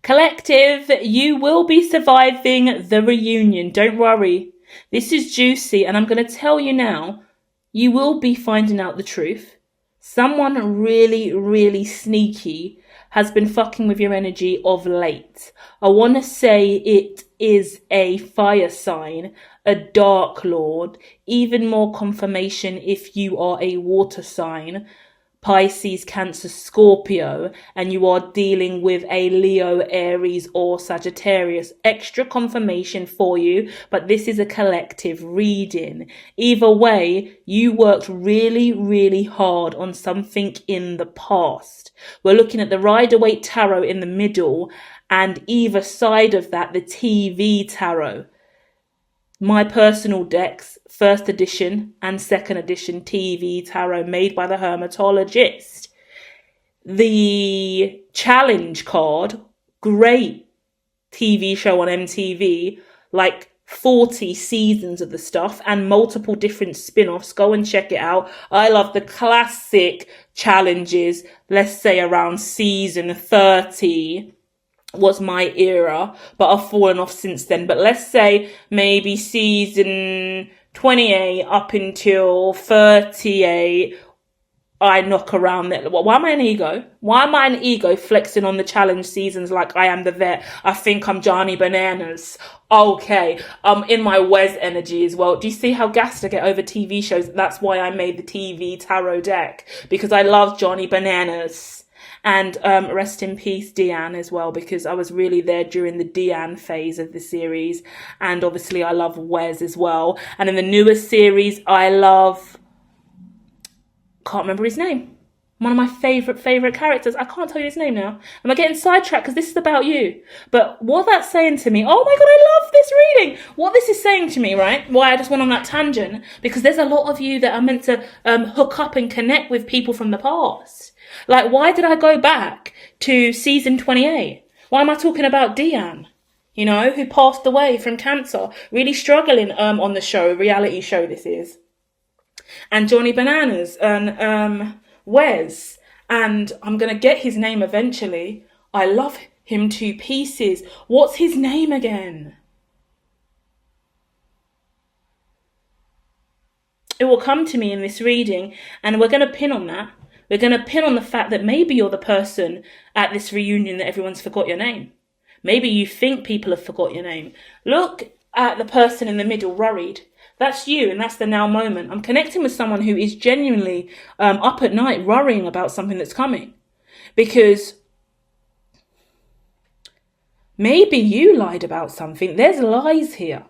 Collective, you will be surviving the reunion. Don't worry. This is juicy, and I'm going to tell you now, you will be finding out the truth. Someone really, really sneaky has been fucking with your energy of late. I want to say it is a fire sign, a dark lord, even more confirmation if you are a water sign, Pisces, Cancer, Scorpio, and you are dealing with a Leo, Aries, or Sagittarius. Extra confirmation for you, but this is a collective reading. Either way, you worked really, really hard on something in the past. We're looking at the Rider-Waite Tarot in the middle, and either side of that, the TV Tarot. My personal decks, first edition and second edition TV Tarot made by the Hermitologist. The challenge card, great TV show on MTV, like 40 seasons of the stuff and multiple different spin-offs. Go and check it out. I love the classic challenges, let's say around season 30. Was my era, but I've fallen off since then. But let's say maybe season 28 up until 38, I knock around there. Why am I an ego? Why am I an ego flexing on the challenge seasons like I am the vet? I think I'm Johnny Bananas. Okay, I'm in my Wes energy as well. Do you see how gassed I get over TV shows? That's why I made the TV tarot deck, because I love Johnny Bananas. And rest in peace, Deanne, as well, because I was really there during the Deanne phase of the series. And obviously I love Wes as well. And in the newest series, I love... can't remember his name. One of my favourite characters. I can't tell you his name now. Am I getting sidetracked? Because this is about you. But what that's saying to me... oh my God, I love this reading. What this is saying to me, right? Why I just went on that tangent. Because there's a lot of you that are meant to hook up and connect with people from the past. Like, why did I go back to season 28? Why am I talking about Deanne, you know, who passed away from cancer, really struggling on the show, reality show this is, and Johnny Bananas and Wes, and I'm going to get his name eventually. I love him to pieces. What's his name again? It will come to me in this reading, and we're going to pin on that. We're going to pin on the fact that maybe you're the person at this reunion that everyone's forgot your name. Maybe you think people have forgot your name. Look at the person in the middle, worried. That's you, and that's the now moment. I'm connecting with someone who is genuinely up at night worrying about something that's coming. Because maybe you lied about something. There's lies here.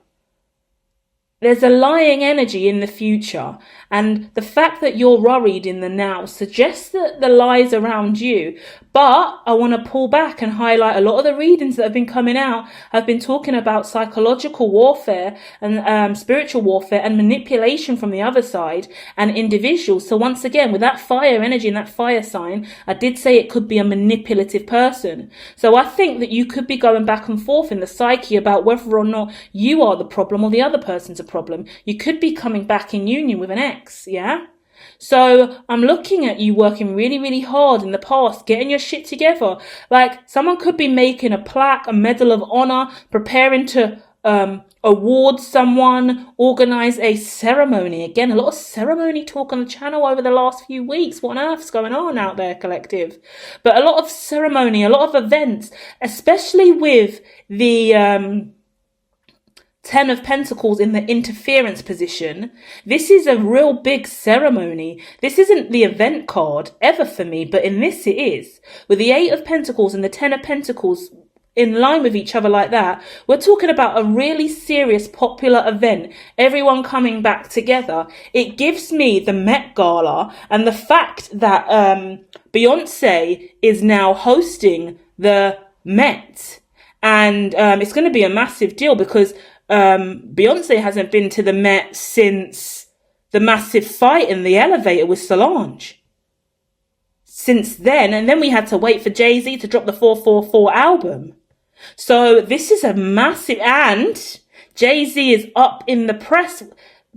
There's a lying energy in the future, and the fact that you're worried in the now suggests that the lies around you. But I want to pull back and highlight a lot of the readings that have been coming out have been talking about psychological warfare and spiritual warfare and manipulation from the other side and individuals. So once again, with that fire energy and that fire sign, I did say it could be a manipulative person. So I think that you could be going back and forth in the psyche about whether or not you are the problem or the other person's a problem. You could be coming back in union with an ex, yeah? So I'm looking at you working really, really hard in the past, getting your shit together. Like, someone could be making a plaque, a medal of honor, preparing to award someone, organize a ceremony. Again, a lot of ceremony talk on the channel over the last few weeks. What on earth's going on out there, collective? But a lot of ceremony, a lot of events, especially with the... 10 of Pentacles in the interference position. This is a real big ceremony. This isn't the event card ever for me, but in this it is. With the 8 of Pentacles and the 10 of Pentacles in line with each other like that, we're talking about a really serious popular event. Everyone coming back together. It gives me the Met Gala and the fact that Beyonce is now hosting the Met. And it's going to be a massive deal because Beyonce hasn't been to the Met since the massive fight in the elevator with Solange. Since then, and then we had to wait for Jay-Z to drop the 444 album. So this is a massive, and Jay-Z is up in the press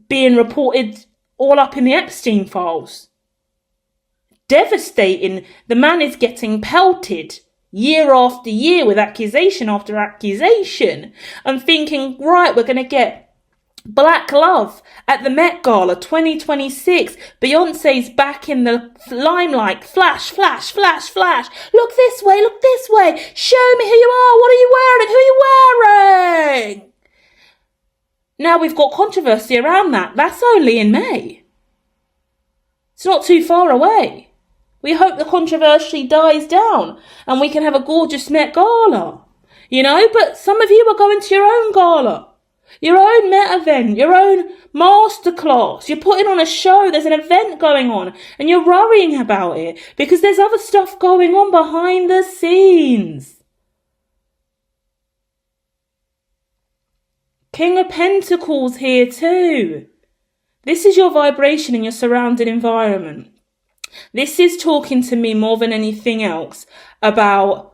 being reported all up in the Epstein files. Devastating. The man is getting pelted year after year with accusation after accusation and thinking, right, we're going to get Black Love at the Met Gala 2026. Beyonce's back in the limelight. Flash, flash, flash, flash. Look this way, look this way. Show me who you are. What are you wearing? Who are you wearing? Now we've got controversy around that. That's only in May. It's not too far away. We hope the controversy dies down and we can have a gorgeous Met Gala. You know, but some of you are going to your own gala. Your own Met event, your own masterclass. You're putting on a show, there's an event going on, and you're worrying about it because there's other stuff going on behind the scenes. King of Pentacles here too. This is your vibration in your surrounding environment. This is talking to me more than anything else about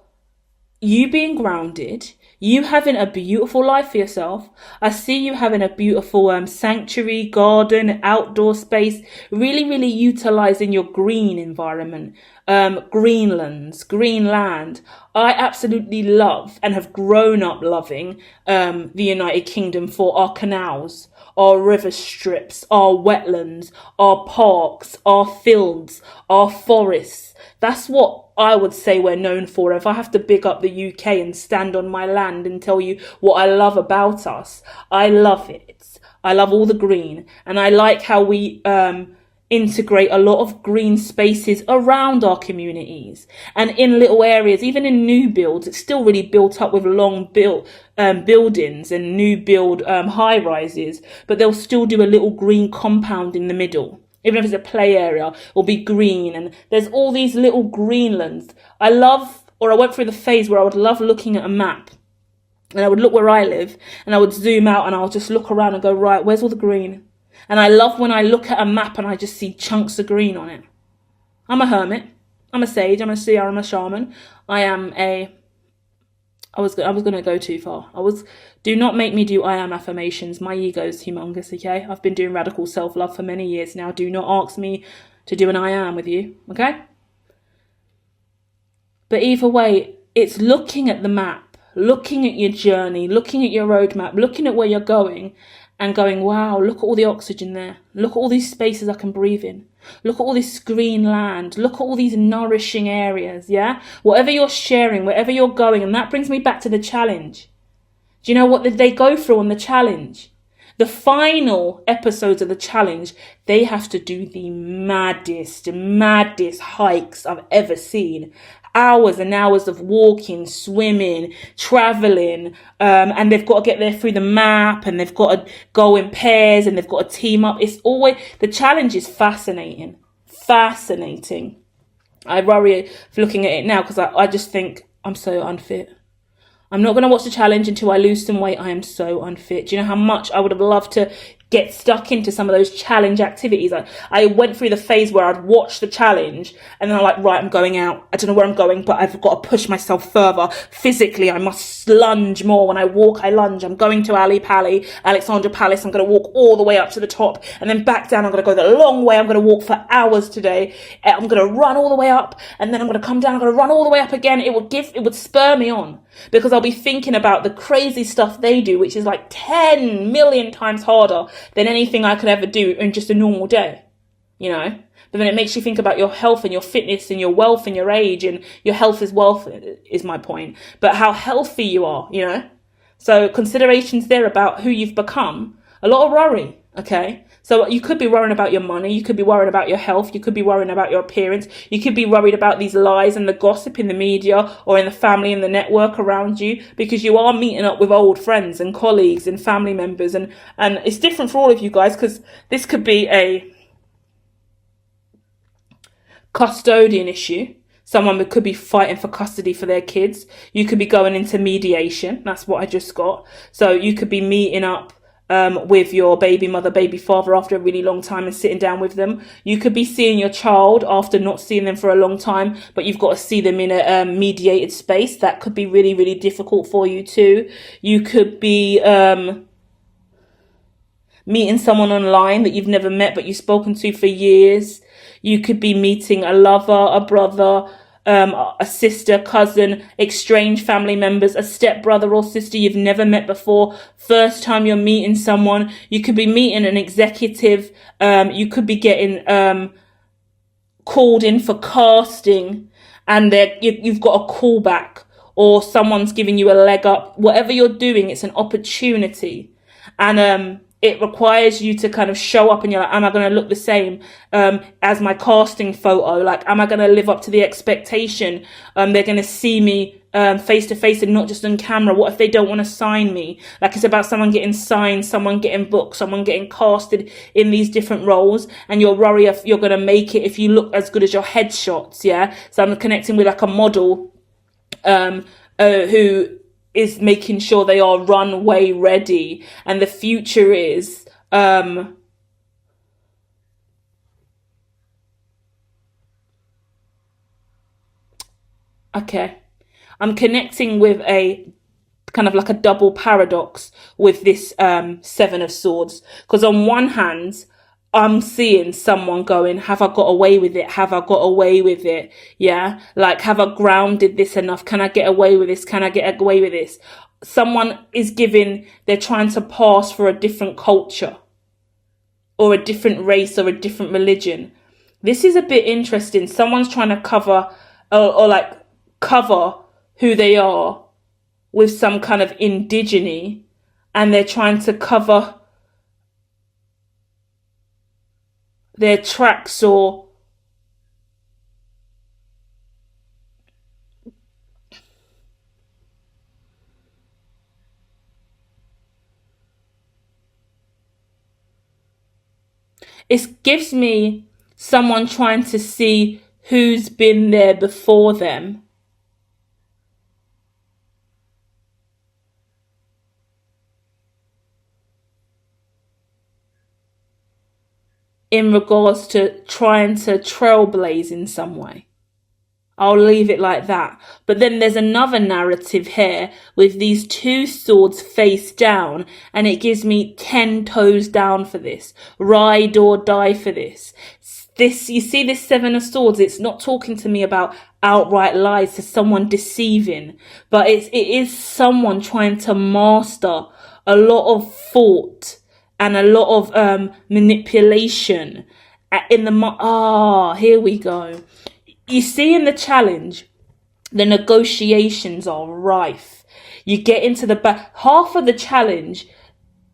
you being grounded, you having a beautiful life for yourself. I see you having a beautiful sanctuary, garden, outdoor space, really utilizing your green environment, greenlands, greenland. I absolutely love and have grown up loving the United Kingdom for our canals, our river strips, our wetlands, our parks, our fields, our forests. That's what I would say we're known for. If I have to big up the UK and stand on my land and tell you what I love about us, I love it. I love all the green, and I like how we integrate a lot of green spaces around our communities and in little areas. Even in new builds, it's still really built up with long built buildings and new build high rises, but they'll still do a little green compound in the middle. Even if it's a play area, it'll be green. And there's all these little greenlands. I went through the phase where I would love looking at a map. And I would look where I live. And I would zoom out and I'll just look around and go, right, where's all the green? And I love when I look at a map and I just see chunks of green on it. I'm a hermit. I'm a sage. I'm a seer. I'm a shaman. I was going to go too far. Do not make me do I am affirmations. My ego's humongous, okay? I've been doing radical self-love for many years now. Do not ask me to do an I am with you, okay? But either way, it's looking at the map, looking at your journey, looking at your roadmap, looking at where you're going and going, wow, look at all the oxygen there. Look at all these spaces I can breathe in. Look at all this green land. Look at all these nourishing areas, yeah? Whatever you're sharing, wherever you're going. And that brings me back to the challenge. Do you know what did they go through on the challenge? The final episodes of the challenge, they have to do the maddest hikes I've ever seen. Hours and hours of walking, swimming, traveling, and they've got to get there through the map, and they've got to go in pairs, and they've got to team up. It's always, the challenge is fascinating. I worry looking at it now because I just think I'm so unfit. I'm not going to watch the challenge until I lose some weight. I am so unfit. Do you know how much I would have loved to get stuck into some of those challenge activities? I went through the phase where I'd watch the challenge and then I'm like, right, I'm going out. I don't know where I'm going, but I've got to push myself further. Physically, I must lunge more. When I walk, I lunge. I'm going to Alexandra Palace. I'm going to walk all the way up to the top and then back down. I'm going to go the long way. I'm going to walk for hours today. I'm going to run all the way up and then I'm going to come down. I'm going to run all the way up again. It would spur me on because I'll be thinking about the crazy stuff they do, which is like 10 million times harder than anything I could ever do in just a normal day, you know? But then it makes you think about your health and your fitness and your wealth and your age, and your health is wealth is my point, but how healthy you are, you know? So considerations there about who you've become, a lot of worry, okay? So you could be worrying about your money, you could be worrying about your health, you could be worrying about your appearance, you could be worried about these lies and the gossip in the media or in the family and the network around you, because you are meeting up with old friends and colleagues and family members, and it's different for all of you guys, because this could be a custodian issue. Someone could be fighting for custody for their kids. You could be going into mediation. That's what I just got. So you could be meeting up with your baby mother, baby father after a really long time and sitting down with them. You could be seeing your child after not seeing them for a long time, but you've got to see them in a mediated space. That could be really difficult for you too. You could be meeting someone online that you've never met but you've spoken to for years. You could be meeting a lover, a brother, a sister, cousin, estranged family members, a stepbrother or sister you've never met before, first time you're meeting someone. You could be meeting an executive, you could be getting called in for casting, and you've got a callback, or someone's giving you a leg up. Whatever you're doing, it's an opportunity, and it requires you to kind of show up, and you're like, am I going to look the same as my casting photo? Like, am I going to live up to the expectation? They're going to see me face to face and not just on camera. What if they don't want to sign me? Like, it's about someone getting signed, someone getting booked, someone getting casted in these different roles, and you're worried if you're going to make it if you look as good as your headshots. Yeah. So I'm connecting with like a model who is making sure they are runway ready, and the future is okay. I'm connecting with a kind of like a double paradox with this Seven of Swords, because on one hand, I'm seeing someone going, have I got away with it? Have I got away with it? Yeah. Like, have I grounded this enough? Can I get away with this? Can I get away with this? Someone is they're trying to pass for a different culture or a different race or a different religion. This is a bit interesting. Someone's trying to cover or like cover who they are with some kind of indigeny, and they're trying to cover their tracks, or it gives me someone trying to see who's been there before them, in regards to trying to trailblaze in some way. I'll leave it like that. But then there's another narrative here with these two swords face down, and it gives me 10 toes down for this. Ride or die for this. You see this Seven of Swords, it's not talking to me about outright lies, to someone deceiving, but it is someone trying to master a lot of thought and a lot of manipulation in the here we go. You see, in the challenge, the negotiations are rife. You get into half of the challenge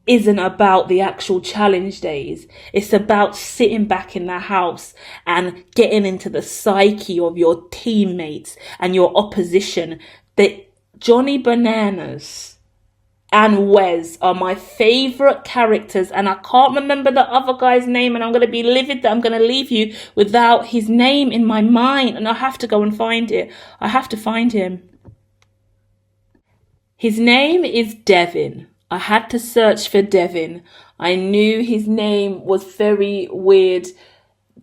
isn't about the actual challenge days. It's about sitting back in the house and getting into the psyche of your teammates and your opposition. Johnny Bananas and Wes are my favourite characters, and I can't remember the other guy's name, and I'm going to be livid that I'm going to leave you without his name in my mind, and I have to go and find it. I have to find him. His name is Devin. I had to search for Devin. I knew his name was very weird.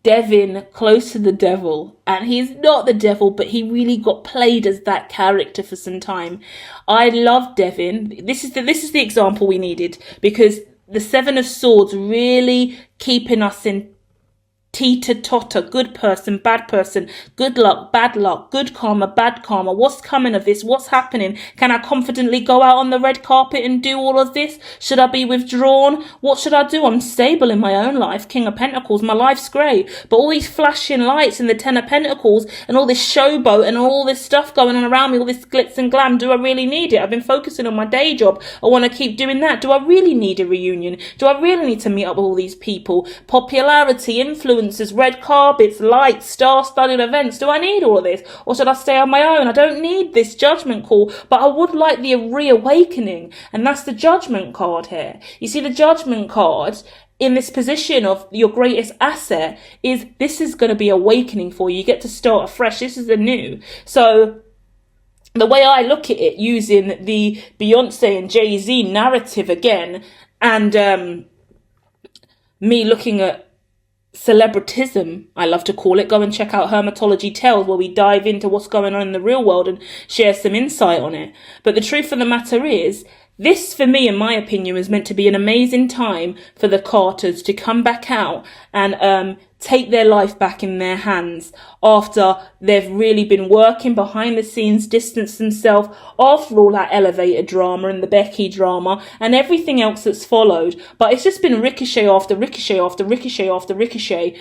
Devin, close to the devil, and he's not the devil, but he really got played as that character for some time. I love Devin. This is the example we needed, because the Seven of Swords really keeping us in teeter-totter, good person, bad person, good luck, good karma, bad karma, what's coming of this, what's happening, can I confidently go out on the red carpet and do all of this, should I be withdrawn, what should I do, I'm stable in my own life, King of Pentacles, my life's great, but all these flashing lights and the Ten of Pentacles and all this showboat and all this stuff going on around me, all this glitz and glam, do I really need it? I've been focusing on my day job, I want to keep doing that. Do I really need a reunion? Do I really need to meet up with all these people? Popularity, influence, red carpets, lights, star-studded events. Do I need all of this? Or should I stay on my own? I don't need this judgment call, but I would like the reawakening. And that's the Judgment card here. You see, the Judgment card in this position of your greatest asset this is going to be awakening for you. You get to start afresh. This is the new. So the way I look at it, using the Beyonce and Jay-Z narrative again, and me looking at celebritism, I love to call it. Go and check out Hermitology Tales, where we dive into what's going on in the real world and share some insight on it. But the truth of the matter is, this, for me, in my opinion, was meant to be an amazing time for the Carters to come back out and take their life back in their hands after they've really been working behind the scenes, distanced themselves after all that elevator drama and the Becky drama and everything else that's followed. But it's just been ricochet after ricochet after ricochet after ricochet,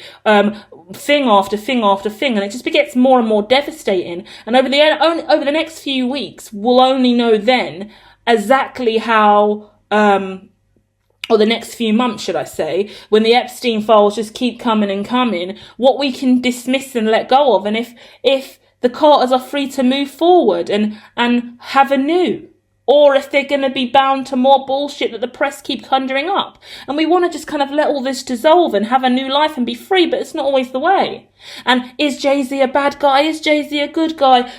thing after thing after thing, and it just gets more and more devastating. And over the next few weeks, we'll only know then exactly how, or the next few months, should I say, when the Epstein files just keep coming and coming, what we can dismiss and let go of, and if the Carters are free to move forward and have a new, or if they're going to be bound to more bullshit that the press keep conjuring up. And we want to just kind of let all this dissolve and have a new life and be free, but it's not always the way. And is Jay-Z a bad guy? Is Jay-Z a good guy?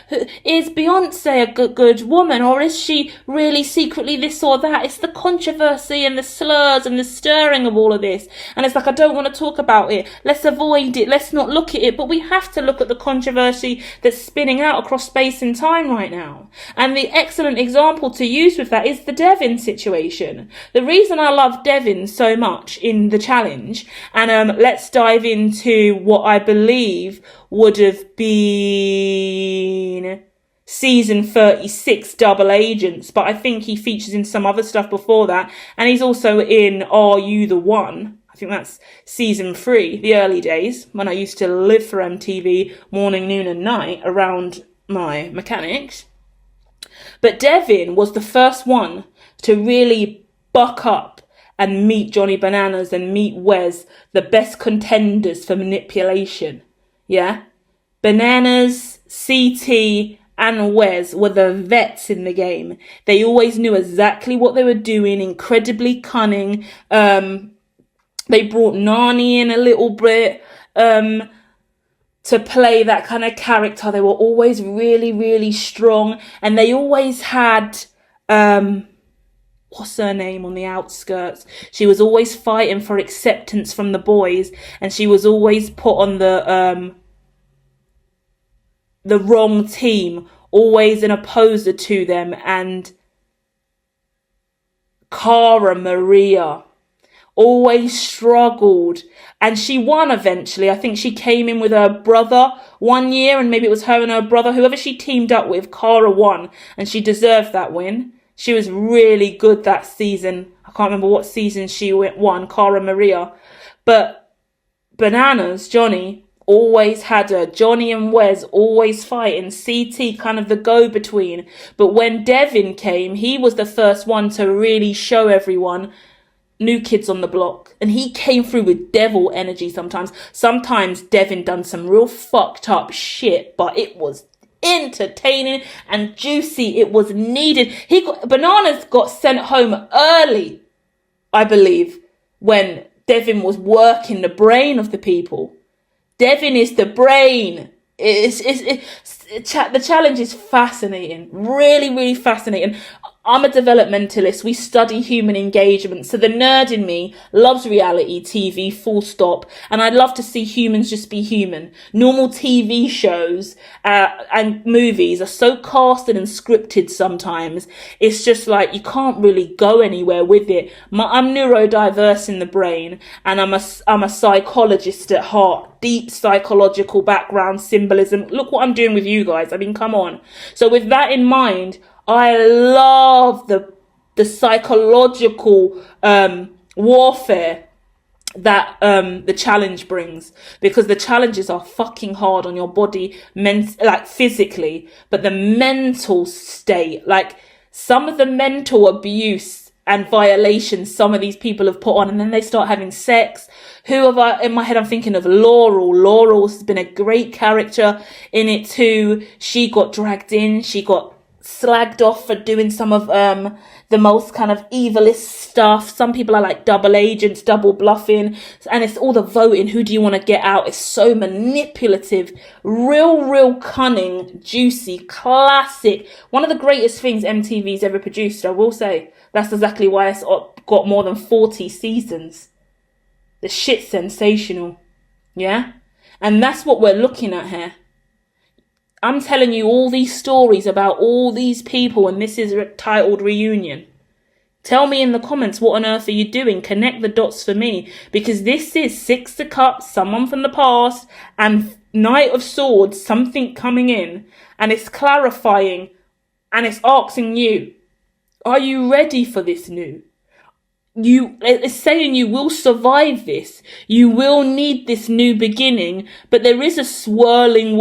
Is Beyonce a good woman? Or is she really secretly this or that? It's the controversy and the slurs and the stirring of all of this. And it's like, I don't want to talk about it. Let's avoid it. Let's not look at it. But we have to look at the controversy that's spinning out across space and time right now. And the excellent example to use with that is the Devin situation. The reason I love Devin so much in the challenge, and let's dive into what I believe would have been season 36 Double Agents, but I think he features in some other stuff before that, and he's also in Are You the One? I think that's season 3, the early days, when I used to live for MTV morning, noon and night around my mechanics. But Devin was the first one to really buck up and meet Johnny Bananas and meet Wes, the best contenders for manipulation. Yeah? Bananas, CT, and Wes were the vets in the game. They always knew exactly what they were doing, incredibly cunning. They brought Nani in a little bit to play that kind of character. They were always really, really strong. And they always had... what's her name on the outskirts? She was always fighting for acceptance from the boys, and she was always put on the wrong team, always an opposer to them. And Cara Maria always struggled, and she won eventually. I think she came in with her brother one year, and maybe it was her and her brother, whoever she teamed up with. Cara won, and she deserved that win. She was really good that season. I can't remember what season she won, Cara Maria. But Bananas, Johnny, always had her. Johnny and Wes always fighting. CT kind of the go-between. But when Devin came, he was the first one to really show everyone New Kids on the Block. And he came through with devil energy sometimes. Sometimes Devin done some real fucked up shit, but it was entertaining and juicy. It was needed. Bananas got sent home early, I believe, when Devin was working the brain of the people. Devin is the brain. The challenge is fascinating, really, really fascinating. I'm a developmentalist. We study human engagement. So the nerd in me loves reality TV, full stop. And I'd love to see humans just be human. Normal TV shows and movies are so casted and scripted sometimes. It's just like you can't really go anywhere with it. I'm neurodiverse in the brain, and I'm a psychologist at heart. Deep psychological background, symbolism. Look what I'm doing with you guys. I mean, come on. So with that in mind, I love the psychological warfare that the challenge brings, because the challenges are fucking hard on your body, like physically, but the mental state, like some of the mental abuse and violations some of these people have put on, and then they start having sex. In my head I'm thinking of Laurel. Laurel has been a great character in it too. She got dragged in, she got slagged off for doing some of the most kind of evilest stuff. Some people are like double agents, double bluffing, and it's all the voting. Who do you want to get out? It's so manipulative, real cunning, juicy, classic. One of the greatest things MTV's ever produced, I will say. That's exactly why it's got more than 40 seasons. The shit's sensational. Yeah? And that's what we're looking at here. I'm telling you all these stories about all these people, and this is titled Reunion. Tell me in the comments, what on earth are you doing? Connect the dots for me, because this is Six of Cups, someone from the past, and Knight of Swords, something coming in, and it's clarifying, and it's asking you, are you ready for this new? It's saying you will survive this. You will need this new beginning, but there is a whirling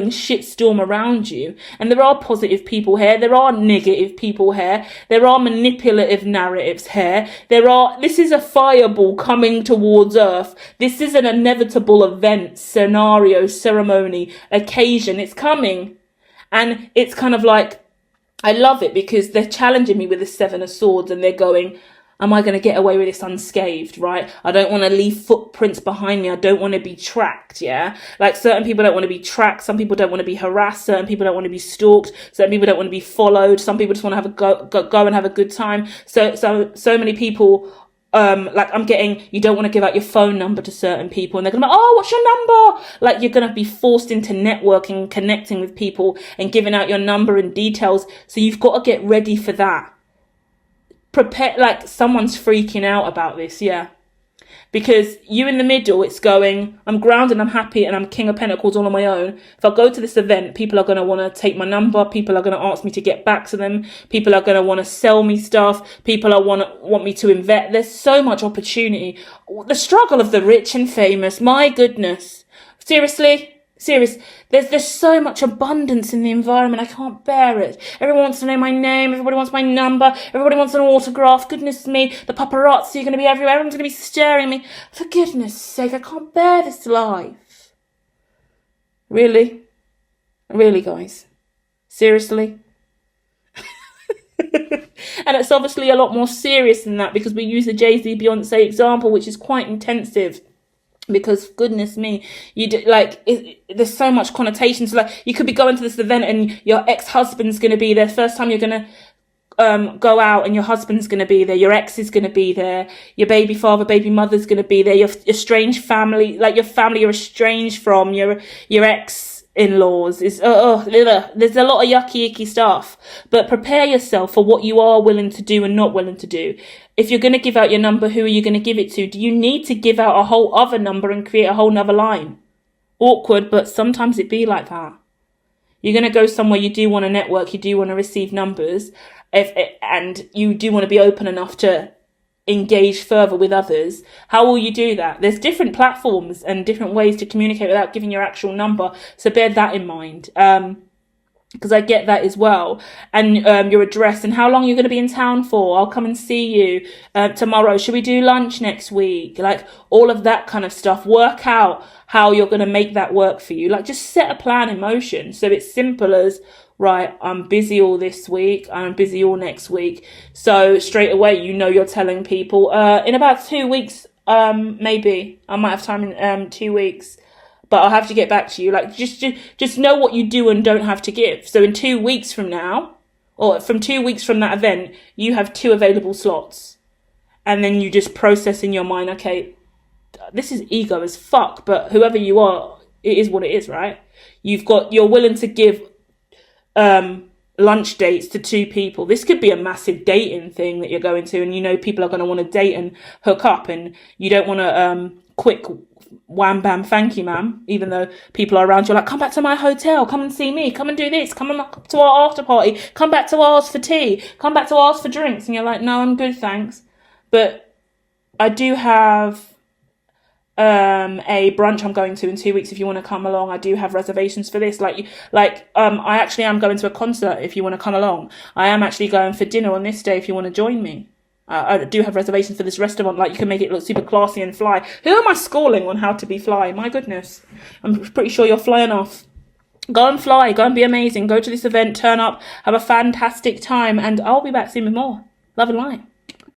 shitstorm around you. And there are positive people here. There are negative people here. There are manipulative narratives here. This is a fireball coming towards Earth. This is an inevitable event, scenario, ceremony, occasion. It's coming. And it's kind of like, I love it because they're challenging me with the Seven of Swords, and they're going, am I going to get away with this unscathed, right? I don't want to leave footprints behind me. I don't want to be tracked, yeah? Like, certain people don't want to be tracked. Some people don't want to be harassed. Certain people don't want to be stalked. Certain people don't want to be followed. Some people just want to have a go and have a good time. So many people, like, I'm getting, you don't want to give out your phone number to certain people, and they're going to be, oh, what's your number? Like, you're going to be forced into networking, connecting with people and giving out your number and details. So you've got to get ready for that. Prepare, like, someone's freaking out about this, yeah. Because you in the middle, it's going, I'm grounded, I'm happy, and I'm King of Pentacles all on my own. If I go to this event, people are going to want to take my number. People are going to ask me to get back to them. People are going to want to sell me stuff. People are want me to invest. There's so much opportunity. The struggle of the rich and famous, my goodness. Seriously? There's so much abundance in the environment. I can't bear it. Everyone wants to know my name. Everybody wants my number. Everybody wants an autograph. Goodness me. The paparazzi are going to be everywhere. Everyone's going to be staring at me. For goodness sake, I can't bear this life. Really? Really, guys? Seriously? And it's obviously a lot more serious than that, because we use the Jay-Z Beyonce example, which is quite intensive. Because goodness me, there's so much connotations. Like, you could be going to this event and your ex-husband's going to be there. First time you're going to go out, and your husband's going to be there. Your ex is going to be there. Your baby father, baby mother's going to be there. Your estranged family, like your family you're estranged from, your ex-in-laws there's a lot of yucky icky stuff. But prepare yourself for what you are willing to do and not willing to do. If you're going to give out your number, who are you going to give it to? Do you need to give out a whole other number and create a whole nother line? Awkward, but sometimes it be like that. You're going to go somewhere, you do want to network, you do want to receive numbers, and you do want to be open enough to engage further with others. How will you do that? There's different platforms and different ways to communicate without giving your actual number, so bear that in mind. Because I get that as well. And your address and how long you're going to be in town for. I'll come and see you tomorrow. Should we do lunch next week? Like, all of that kind of stuff. Work out how you're going to make that work for you. Like, just set a plan in motion. So it's simple as, right, I'm busy all this week. I'm busy all next week. So straight away, you're telling people, in about 2 weeks, maybe I might have time in 2 weeks. But I'll have to get back to you. Like, just know what you do and don't have to give. So in 2 weeks from now, or from 2 weeks from that event, you have 2 available slots. And then you just process in your mind, okay, this is ego as fuck, but whoever you are, it is what it is, right? You're willing to give lunch dates to 2 people. This could be a massive dating thing that you're going to, and people are going to want to date and hook up, and you don't want to quick wham bam thank you ma'am, even though people are around you like, come back to my hotel, come and see me, come and do this, come to our after party, come back to ours for tea, come back to ours for drinks, and you're like, no, I'm good, thanks. But I do have a brunch I'm going to in 2 weeks if you want to come along. I do have reservations for this. I actually am going to a concert if you want to come along. I am actually going for dinner on this day if you want to join me. I do have reservations for this restaurant. Like, you can make it look super classy and fly. Who am I schooling on how to be fly? My goodness. I'm pretty sure you're fly enough. Go and fly. Go and be amazing. Go to this event. Turn up. Have a fantastic time. And I'll be back soon with more. Love and light.